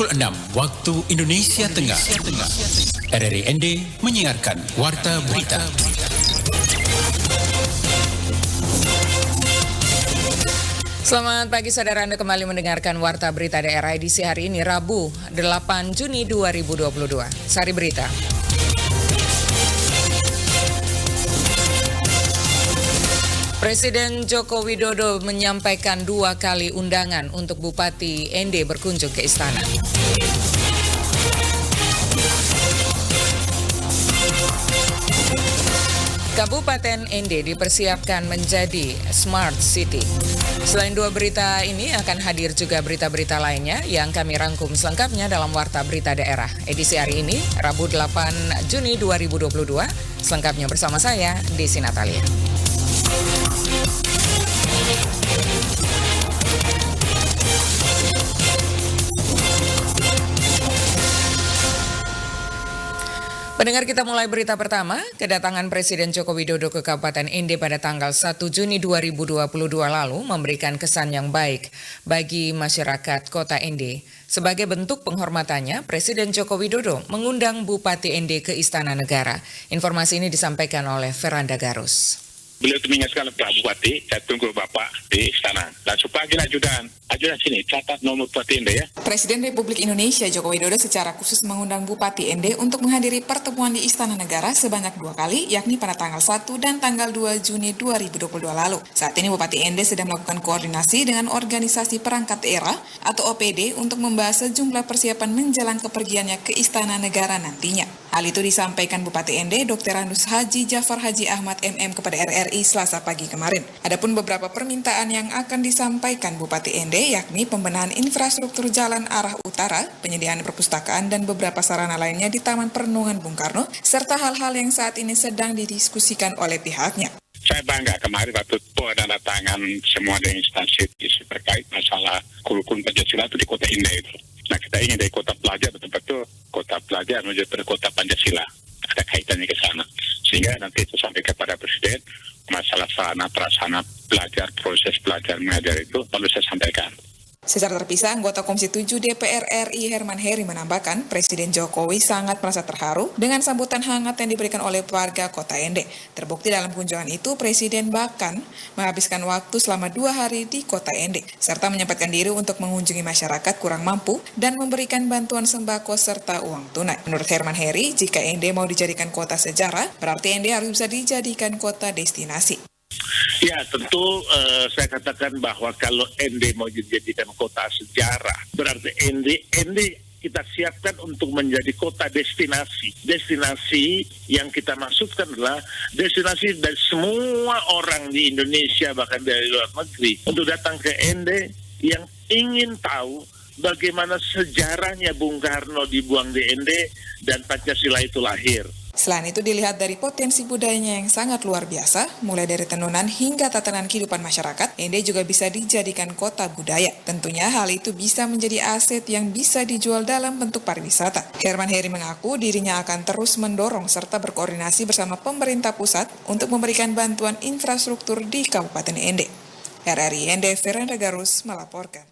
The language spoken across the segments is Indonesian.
pukul 6 waktu Indonesia Tengah. RRI ND menyiarkan Warta Berita. Selamat pagi saudara, Anda kembali mendengarkan Warta Berita Daerah edisi hari ini Rabu 8 Juni 2022. Sari Berita. Presiden Joko Widodo menyampaikan 2 kali undangan untuk Bupati ND berkunjung ke istana. Kabupaten ND dipersiapkan menjadi Smart City. Selain 2 berita ini akan hadir juga berita-berita lainnya yang kami rangkum selengkapnya dalam Warta Berita Daerah. Edisi hari ini, Rabu 8 Juni 2022, selengkapnya bersama saya, Desi Natalia. Pendengar, kita mulai berita pertama. Kedatangan Presiden Joko Widodo ke Kabupaten ND pada tanggal 1 Juni 2022 lalu memberikan kesan yang baik bagi masyarakat Kota ND. Sebagai bentuk penghormatannya, Presiden Joko Widodo mengundang Bupati ND ke Istana Negara. Informasi ini disampaikan oleh Veranda Garus. Beliau itu mengingatkan Pak Bupati, saya tunggu Bapak di istana. Langsung panggil ajudan sini, catat nomor Bupati ND ya. Presiden Republik Indonesia Joko Widodo secara khusus mengundang Bupati ND untuk menghadiri pertemuan di Istana Negara sebanyak 2 kali, yakni pada tanggal 1 dan tanggal 2 Juni 2022 lalu. Saat ini Bupati ND sedang melakukan koordinasi dengan organisasi perangkat daerah atau OPD untuk membahas sejumlah persiapan menjelang kepergiannya ke Istana Negara nantinya. Hal itu disampaikan Bupati ND Dr. Randus Haji Jafar Haji Ahmad MM kepada RRI Selasa pagi kemarin. Adapun beberapa permintaan yang akan disampaikan Bupati ND yakni pembenahan infrastruktur jalan arah utara, penyediaan perpustakaan dan beberapa sarana lainnya di Taman Perenungan Bung Karno, serta hal-hal yang saat ini sedang didiskusikan oleh pihaknya. Saya bangga kemarin waktu penandatangan semua dengan instansi terkait masalah kurikulum Pancasila itu di Kota ND itu. Nah, kita ingin dari kota pelajar betul-betul kota pelajar menuju kota Pancasila. Ada kaitannya ke sana. Sehingga nanti itu sampai kepada Presiden, masalah sarana prasarana belajar, proses belajar mengajar itu perlu saya sampaikan. Secara terpisah, anggota Komisi 7 DPR RI Herman Heri menambahkan Presiden Jokowi sangat merasa terharu dengan sambutan hangat yang diberikan oleh warga Kota ND. Terbukti dalam kunjungan itu, Presiden bahkan menghabiskan waktu selama 2 hari di Kota ND, serta menyempatkan diri untuk mengunjungi masyarakat kurang mampu dan memberikan bantuan sembako serta uang tunai. Menurut Herman Heri, jika ND mau dijadikan kota sejarah, berarti ND harus bisa dijadikan kota destinasi. Ya, tentu saya katakan bahwa kalau ND mau dijadikan kota sejarah, berarti ND kita siapkan untuk menjadi kota destinasi. Destinasi yang kita maksudkan adalah destinasi dari semua orang di Indonesia, bahkan dari luar negeri, untuk datang ke ND yang ingin tahu bagaimana sejarahnya Bung Karno dibuang di ND dan Pancasila itu lahir. Selain itu dilihat dari potensi budayanya yang sangat luar biasa, mulai dari tenunan hingga tatanan kehidupan masyarakat, ND juga bisa dijadikan kota budaya. Tentunya hal itu bisa menjadi aset yang bisa dijual dalam bentuk pariwisata. Herman Heri mengaku dirinya akan terus mendorong serta berkoordinasi bersama pemerintah pusat untuk memberikan bantuan infrastruktur di Kabupaten ND. RRI ND Veranda Garus melaporkan.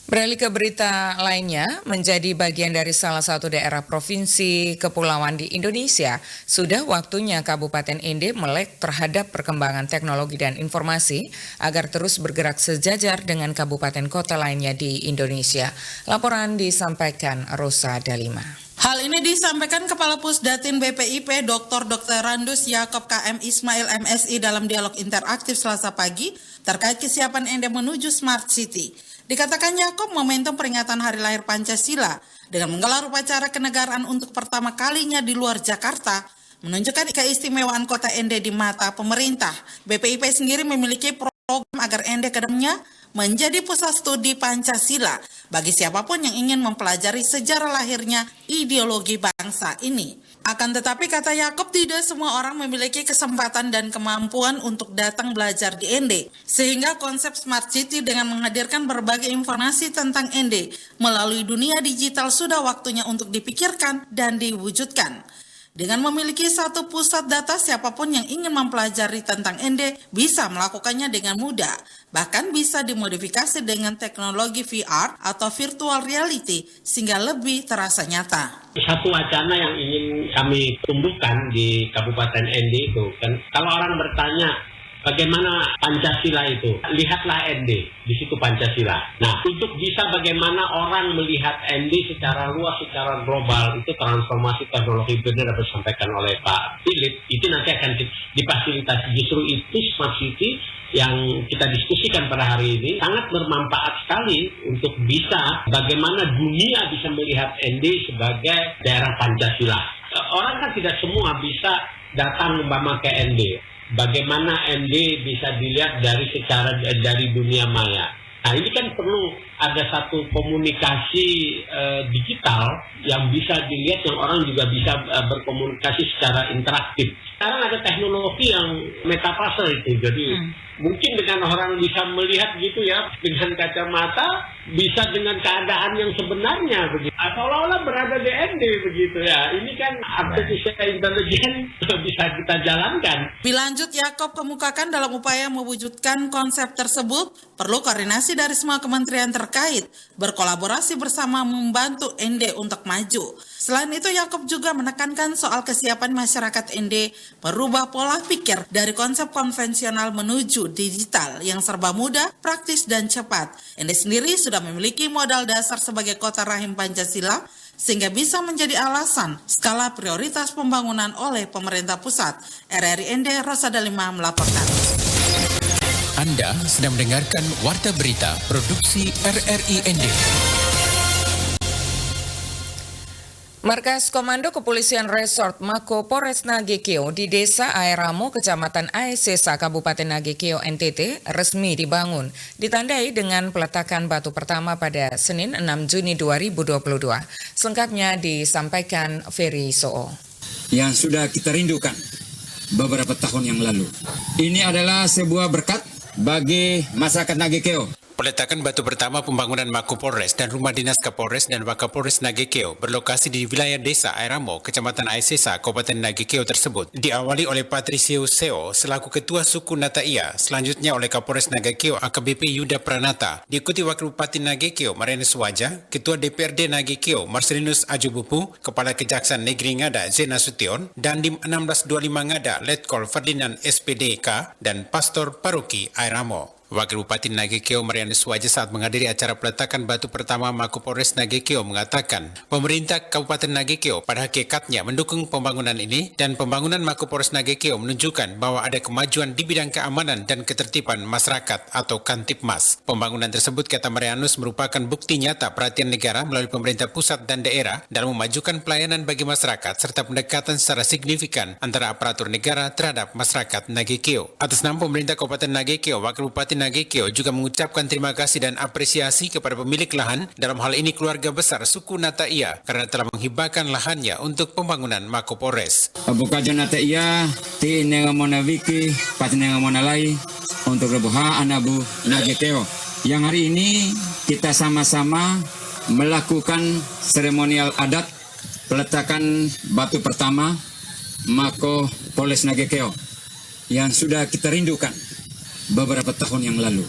Beralih ke berita lainnya, menjadi bagian dari salah satu daerah provinsi kepulauan di Indonesia, sudah waktunya Kabupaten ND melek terhadap perkembangan teknologi dan informasi agar terus bergerak sejajar dengan kabupaten kota lainnya di Indonesia. Laporan disampaikan Rosa Dalima. Hal ini disampaikan Kepala Pusdatin BPIP Dr. Randus Yakob KM Ismail MSI dalam dialog interaktif Selasa pagi terkait kesiapan ND menuju Smart City. Dikatakan Yakob momentum peringatan Hari Lahir Pancasila dengan menggelar upacara kenegaraan untuk pertama kalinya di luar Jakarta menunjukkan keistimewaan kota ND di mata pemerintah. BPIP sendiri memiliki program agar ND ke depannya menjadi pusat studi Pancasila bagi siapapun yang ingin mempelajari sejarah lahirnya ideologi bangsa ini. Akan tetapi, kata Yakob, tidak semua orang memiliki kesempatan dan kemampuan untuk datang belajar di ND. Sehingga konsep Smart City dengan menghadirkan berbagai informasi tentang ND melalui dunia digital sudah waktunya untuk dipikirkan dan diwujudkan. Dengan memiliki satu pusat data, siapapun yang ingin mempelajari tentang ND bisa melakukannya dengan mudah. Bahkan bisa dimodifikasi dengan teknologi VR atau virtual reality sehingga lebih terasa nyata. Satu wacana yang ingin kami tumbuhkan di Kabupaten ND itu kan, kalau orang bertanya bagaimana Pancasila itu, lihatlah ND, di situ Pancasila. Nah, untuk bisa bagaimana orang melihat ND secara luas, secara global, itu transformasi teknologi benar dapat disampaikan oleh Pak Philip, itu nanti akan difasilitasi. Justru itu Smart City yang kita diskusikan pada hari ini sangat bermanfaat sekali untuk bisa bagaimana dunia bisa melihat ND sebagai daerah Pancasila. Orang kan tidak semua bisa datang ke ND. Bagaimana ND bisa dilihat dari dunia maya. Nah, ini kan perlu ada satu komunikasi digital yang bisa dilihat, yang orang juga bisa berkomunikasi secara interaktif. Sekarang ada teknologi yang metaverse itu, jadi mungkin dengan orang bisa melihat gitu ya, dengan kacamata, bisa dengan keadaan yang sebenarnya begitu. Seolah-olah berada di ND begitu ya. Ini kan artificial intelligence bisa kita jalankan. Lebih lanjut, Yaakob kemukakan dalam upaya mewujudkan konsep tersebut, perlu koordinasi dari semua kementerian terkait, berkolaborasi bersama membantu ND untuk maju. Selain itu, Yaakob juga menekankan soal kesiapan masyarakat ND merubah pola pikir dari konsep konvensional menuju digital yang serba mudah, praktis, dan cepat. ND sendiri sudah memiliki modal dasar sebagai kota rahim Pancasila, sehingga bisa menjadi alasan skala prioritas pembangunan oleh pemerintah pusat. RRI ND, Rosada Lima melaporkan. Anda sedang mendengarkan Warta Berita Produksi RRI ND. Markas Komando Kepolisian Resort Mako Polres Nagekeo di Desa Aeramo, Kecamatan Aesesa, Kabupaten Nagekeo, NTT, resmi dibangun, ditandai dengan peletakan batu pertama pada Senin 6 Juni 2022. Selengkapnya disampaikan Ferry Soo. Yang sudah kita rindukan beberapa tahun yang lalu. Ini adalah sebuah berkat bagi masyarakat Nagekeo. Peletakan batu pertama pembangunan Mako Polres dan Rumah Dinas Kapolres dan Wakapolres Nagekeo berlokasi di wilayah Desa Aeramo, Kecamatan Aesesa, Kabupaten Nagekeo tersebut diawali oleh Patricio Seo selaku Ketua Suku Nataia, selanjutnya oleh Kapolres Nagekeo AKBP Yuda Pranata, diikuti Wakil Bupati Nagekeo Marianus Waja, Ketua DPRD Nagekeo Marcelinus Ajubupu, Kepala Kejaksaan Negeri Ngada Zena Sution, dan Dim 1625 Ngada Letkol Ferdinand SPDK dan Pastor Paroki Aeramo. Wakil Bupati Nagekeo Marianus Waja saat menghadiri acara peletakan batu pertama Mako Polres Nagekeo mengatakan, pemerintah Kabupaten Nagekeo pada hakikatnya mendukung pembangunan ini dan pembangunan Mako Polres Nagekeo menunjukkan bahwa ada kemajuan di bidang keamanan dan ketertiban masyarakat atau Kantipmas. Pembangunan tersebut, kata Marianus, merupakan bukti nyata perhatian negara melalui pemerintah pusat dan daerah dalam memajukan pelayanan bagi masyarakat serta pendekatan secara signifikan antara aparatur negara terhadap masyarakat Nagekeo. Atas nama pemerintah Kabupaten Nagekeo, Wakil Bupati Nagekeo juga mengucapkan terima kasih dan apresiasi kepada pemilik lahan, dalam hal ini keluarga besar suku Nataia, karena telah menghibahkan lahannya untuk pembangunan Mako Polres. Bukajo Nataia, ti nengamona wiki, pati nengamona lai, untuk rebuha anabu Nagekeo. Yang hari ini kita sama-sama melakukan seremonial adat peletakan batu pertama Mako Polres Nagekeo yang sudah kita rindukan beberapa tahun yang lalu.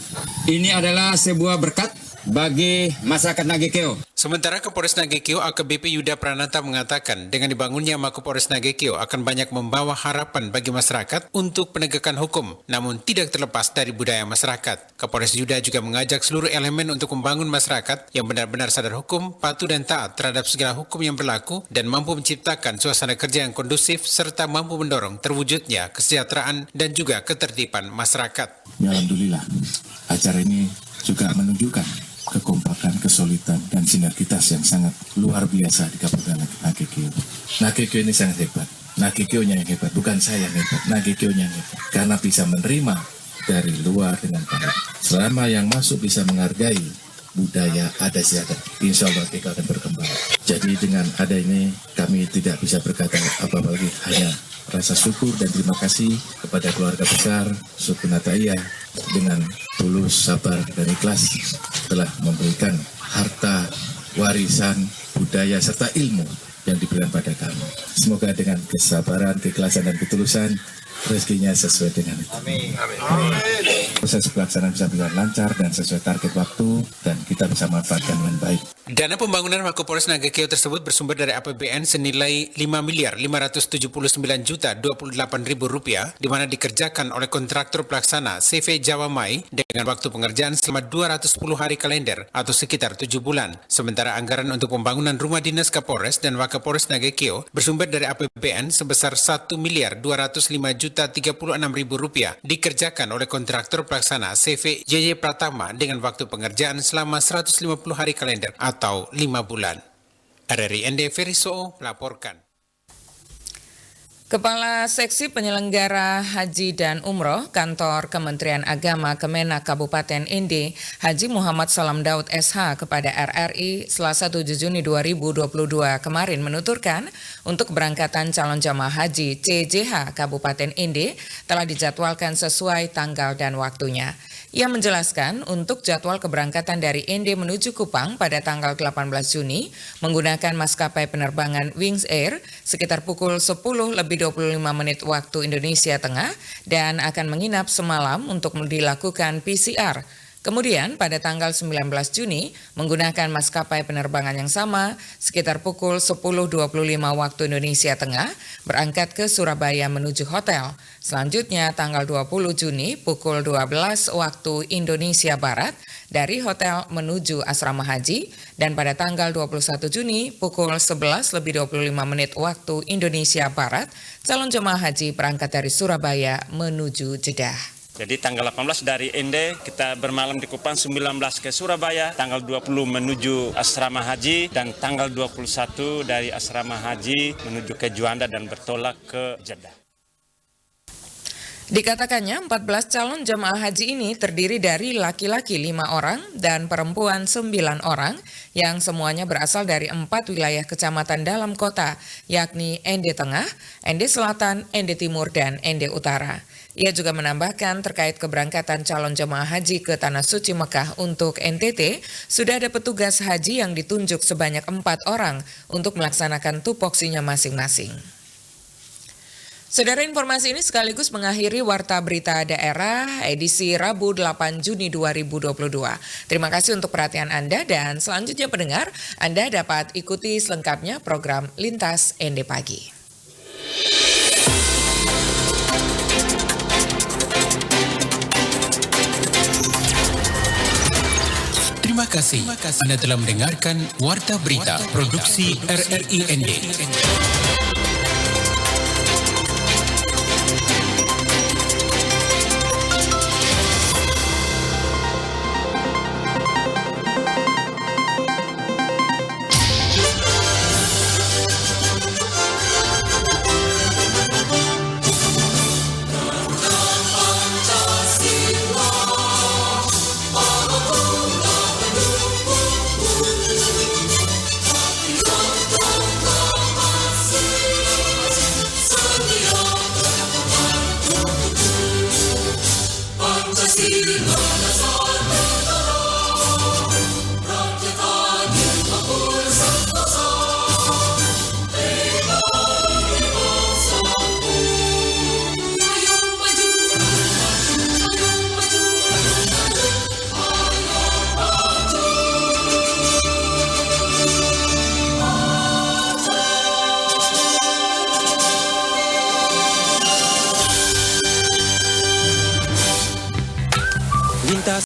Ini adalah sebuah berkat bagi masyarakat Nagekeo. Sementara Kapolres Nagekeo AKBP Yuda Pranata mengatakan dengan dibangunnya Mako Polres Nagekeo akan banyak membawa harapan bagi masyarakat untuk penegakan hukum, namun tidak terlepas dari budaya masyarakat. Kapolres Yuda juga mengajak seluruh elemen untuk membangun masyarakat yang benar-benar sadar hukum, patuh dan taat terhadap segala hukum yang berlaku dan mampu menciptakan suasana kerja yang kondusif serta mampu mendorong terwujudnya kesejahteraan dan juga ketertiban masyarakat. Ya, alhamdulillah, acara ini juga menunjukkan kekompakan, kesulitan, dan sinergitas yang sangat luar biasa di Kabupaten Nagekeo. Nagekeo ini sangat hebat. Nagekeo-nya yang hebat, bukan saya yang hebat. Nagekeo-nya yang hebat. Karena bisa menerima dari luar dengan baik. Selama yang masuk bisa menghargai budaya adat istiadat, insya Allah kita akan berkembang. Jadi dengan ada ini, kami tidak bisa berkata apa-apa lagi, hanya rasa syukur dan terima kasih kepada keluarga besar suku Nataia dengan tulus, sabar, dan ikhlas telah memberikan harta, warisan, budaya, serta ilmu yang diberikan pada kami. Semoga dengan kesabaran, keikhlasan, dan ketulusan, rezekinya sesuai dengan itu. Amin. Proses pelaksanaan bisa berjalan lancar dan sesuai target waktu, dan kita bisa manfaatkan dengan baik. Dana pembangunan Wakapolres Nagekeo tersebut bersumber dari APBN senilai 5.579.028.000 rupiah, di mana dikerjakan oleh kontraktor pelaksana CV Jawa Mai dengan waktu pengerjaan selama 210 hari kalender atau sekitar 7 bulan. Sementara anggaran untuk pembangunan rumah dinas Kapolres dan Wakapolres Nagekeo bersumber dari APBN sebesar 1.205.036.000 rupiah dikerjakan oleh kontraktor pelaksana CV JY Pratama dengan waktu pengerjaan selama 150 hari kalender atau 5 bulan. RRI ND Feriso melaporkan. Kepala Seksi Penyelenggara Haji dan Umroh Kantor Kementerian Agama Kemenak Kabupaten ND, Haji Muhammad Salam Daud SH kepada RRI Selasa 7 Juni 2022 kemarin menuturkan untuk keberangkatan calon jamaah haji CJH Kabupaten ND telah dijadwalkan sesuai tanggal dan waktunya. Ia menjelaskan untuk jadwal keberangkatan dari ND menuju Kupang pada tanggal 18 Juni menggunakan maskapai penerbangan Wings Air sekitar pukul 10:25 waktu Indonesia Tengah dan akan menginap semalam untuk dilakukan PCR. Kemudian pada tanggal 19 Juni menggunakan maskapai penerbangan yang sama sekitar pukul 10:25 waktu Indonesia Tengah berangkat ke Surabaya menuju hotel. Selanjutnya tanggal 20 Juni pukul 12 waktu Indonesia Barat dari hotel menuju asrama haji dan pada tanggal 21 Juni pukul 11:25 waktu Indonesia Barat calon jemaah haji berangkat dari Surabaya menuju Jeddah. Jadi tanggal 18 dari ND kita bermalam di Kupang, 19 ke Surabaya, tanggal 20 menuju asrama haji, dan tanggal 21 dari asrama haji menuju ke Juanda dan bertolak ke Jeddah. Dikatakannya 14 calon jemaah haji ini terdiri dari laki-laki 5 orang dan perempuan 9 orang yang semuanya berasal dari 4 wilayah kecamatan dalam kota, yakni ND Tengah, ND Selatan, ND Timur, dan ND Utara. Ia juga menambahkan terkait keberangkatan calon jemaah haji ke Tanah Suci Mekah untuk NTT, sudah ada petugas haji yang ditunjuk sebanyak 4 orang untuk melaksanakan tupoksinya masing-masing. Saudara, informasi ini sekaligus mengakhiri Warta Berita Daerah edisi Rabu 8 Juni 2022. Terima kasih untuk perhatian Anda dan selanjutnya pendengar, Anda dapat ikuti selengkapnya program Lintas ND Pagi. Terima kasih. Anda telah mendengarkan Warta Berita Produksi RRI ND.